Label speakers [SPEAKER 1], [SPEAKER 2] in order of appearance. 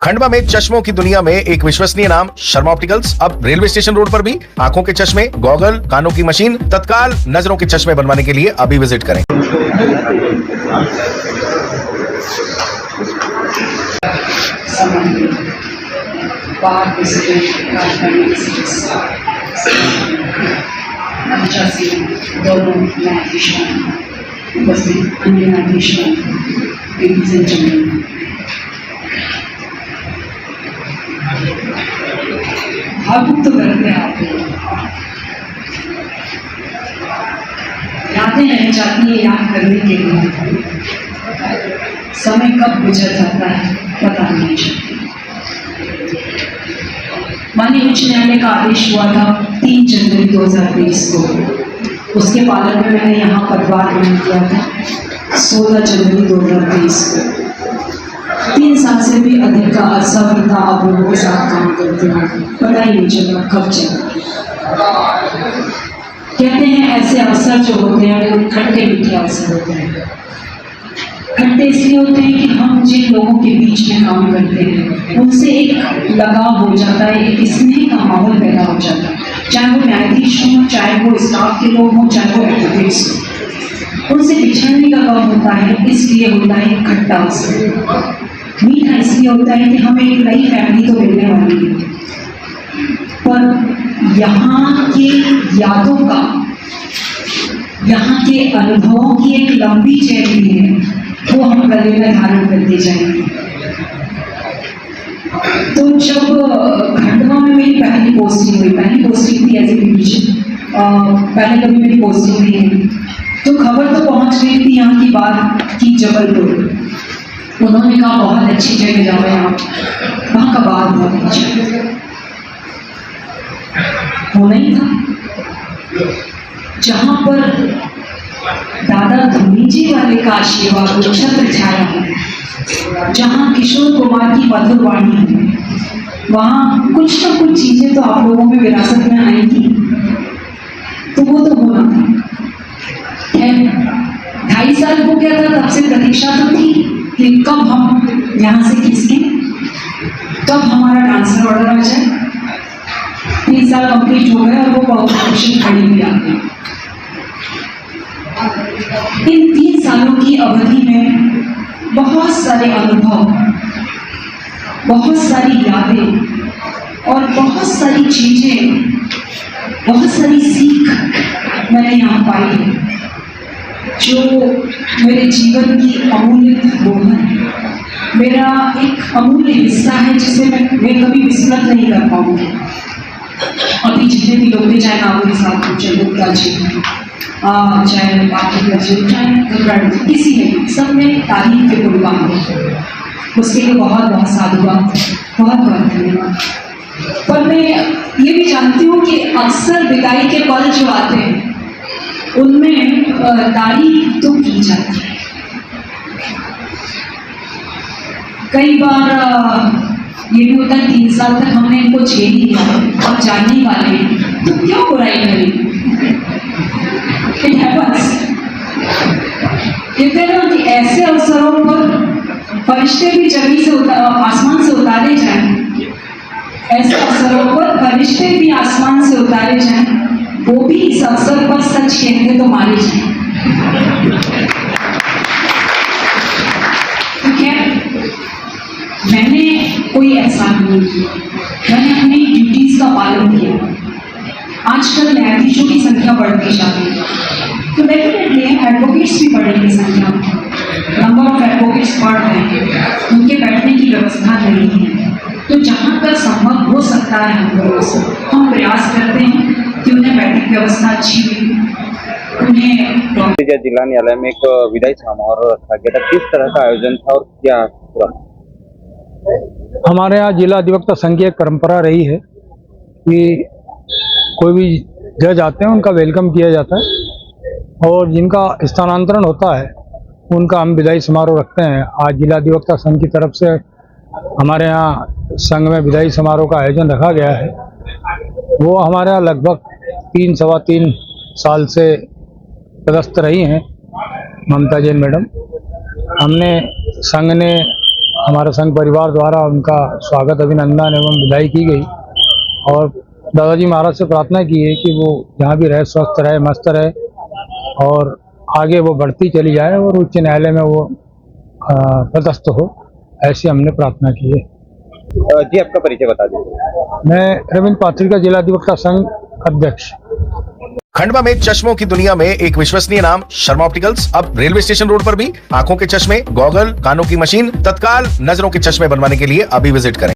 [SPEAKER 1] खंडवा में चश्मों की दुनिया में एक विश्वसनीय नाम शर्मा ऑप्टिकल्स अब रेलवे स्टेशन रोड पर भी आंखों के चश्मे, गॉगल, कानों की मशीन, तत्काल नजरों के चश्मे बनवाने के लिए अभी विजिट करें।
[SPEAKER 2] भावुक तो करते हैं आप यादें रह जाती है याद करने के लिए। समय कब गुजर जाता है पता नहीं चलता। माननीय उच्च न्यायालय का आदेश हुआ था 3 जनवरी 2023 को। उसके पालन में मैंने यहाँ पदभार ग्रहण किया था 16 जनवरी 2023 को। 3 साल से भी अधिक का अरसा बीता आप लोगों के साथ काम करते हैं, पता ही नहीं चला कब चला। कहते हैं ऐसे अवसर जो होते हैं वो खट्टे मीठे अवसर होते हैं। खट्टे इसलिए होते हैं कि हम जिन लोगों के बीच में काम करते हैं उनसे एक लगाव हो जाता है, एक स्नेह का माहौल पैदा हो जाता है। चाहे वो न्यायाधीश हों, चाहे वो स्टाफ के लोग हों, चाहे वो एडवोकेट्स हों, उनसे बिछड़ने का गम होता है। इसलिए होता है खट्टा अवसर। मीठा इसलिए होता है कि हमें एक नई फैमिली तो मिलने वाली है, पर यहाँ के यादों का, यहाँ के अनुभवों की एक लंबी चेन भी है, वो हम गले में धारण करते जाएंगे। तो जब खंडवा में मेरी पहली पोस्टिंग हुई, पहली पोस्टिंग थी एज ए डिवीजन, पहले कभी मेरी पोस्टिंग नहीं हुई, तो खबर तो पहुंच गई थी यहाँ की बात की जबलपुर। उन्होंने कहा बहुत अच्छी जगह जाओ, आप वहाँ का बात बहुत अच्छा होना ही था। जहाँ पर दादा धोनी जी वाले का आशीर्वाद छत्र छाया है, जहाँ किशोर कुमार की मधुर वाणी है, वहाँ कुछ ना कुछ चीजें तो आप लोगों में विरासत में आएंगी, तो वो तो होना था। 2.5 साल हो गया था, तब से प्रतीक्षा तो थी कि कब हम यहाँ से खिसके, कब हमारा ट्रांसफर ऑर्डर आ जाए। 3 साल कंप्लीट हो गए और वो बहुत खुशी खड़ी भी आ गई। इन 3 सालों की अवधि में बहुत सारे अनुभव, बहुत सारी यादें और बहुत सारी चीजें, बहुत सारी सीख मैंने यहाँ पाई है, जो मेरे जीवन की अमूल्य धरोहर है। मेरा एक अमूल्य हिस्सा है जिसे मैं कभी विस्मृत नहीं कर पाऊंगी। अभी जितने भी लोग थे, चाहे नागोरी साहब, चाहे गुप्ता जी, चाहे पाठक जी, चाहे किसी ने, सब ने तारीफ के कुर्बान है। उसके लिए बहुत बहुत साधुवाद, बहुत बहुत धन्यवाद। पर मैं ये भी जानती हूँ कि अक्सर विदाई के पल जो आते हैं उनमें तारीफ तो की जाती है। कई बार ये भी होता है 3 साल तक हमने इनको झेल लिया, अब जानने वाले तो क्यों बुराई करें। It happens. कहते हैं ना कि ऐसे अवसरों पर फरिश्ते भी जमीन से आसमान से उतारे जाएं, ऐसे अवसरों पर फरिश्ते भी आसमान से उतारे जाएं, वो भी इस अवसर पर सच कहते तो मारे जाए। मैंने कोई एहसान नहीं किया, मैंने अपनी ड्यूटीज का पालन किया। आजकल न्यायाधीशों की संख्या बढ़ती जा रही है, तो डेफिनेटली एडवोकेट्स भी बढ़ेंगे संख्या, नंबर ऑफ एडवोकेट्स बढ़ रहे हैं, उनके बैठने की व्यवस्था नहीं है। तो जहाँ तक संभव हो सकता है हम लोगों से हम प्रयास करते हैं कि उन्हें बैठक व्यवस्था अच्छी हुई, उन्हें।
[SPEAKER 3] जिला न्यायालय में एक विदाई समारोह रखा गया था, किस तरह का आयोजन था और क्या पूरा?
[SPEAKER 4] हमारे यहाँ जिला अधिवक्ता संघ की एक परंपरा रही है कि कोई भी जज आते हैं उनका वेलकम किया जाता है और जिनका स्थानांतरण होता है उनका हम विदाई समारोह रखते हैं। आज जिला अधिवक्ता संघ की तरफ से हमारे यहाँ संघ में विदाई समारोह का आयोजन रखा गया है। वो हमारे यहाँ लगभग 3 सवा 3 साल से पदस्थ रही हैं ममता जैन मैडम। हमने संघ ने हमारे संघ परिवार द्वारा उनका स्वागत अभिनंदन एवं विदाई की गई और दादाजी महाराज से प्रार्थना की है कि वो जहाँ भी रहे स्वस्थ रहे, मस्त रहे और आगे वो बढ़ती चली जाए और उच्च न्यायालय में वो पदस्थ हो, ऐसी हमने प्रार्थना की है।
[SPEAKER 3] जी आपका परिचय बता दीजिए।
[SPEAKER 4] मैं रविंद्र पात्रिका का जिला अधिवक्ता संघ अध्यक्ष।
[SPEAKER 1] खंडवा में चश्मों की दुनिया में एक विश्वसनीय नाम शर्मा ऑप्टिकल्स अब रेलवे स्टेशन रोड पर भी आंखों के चश्मे, गॉगल, कानों की मशीन, तत्काल नजरों के चश्मे बनवाने के लिए अभी विजिट करें।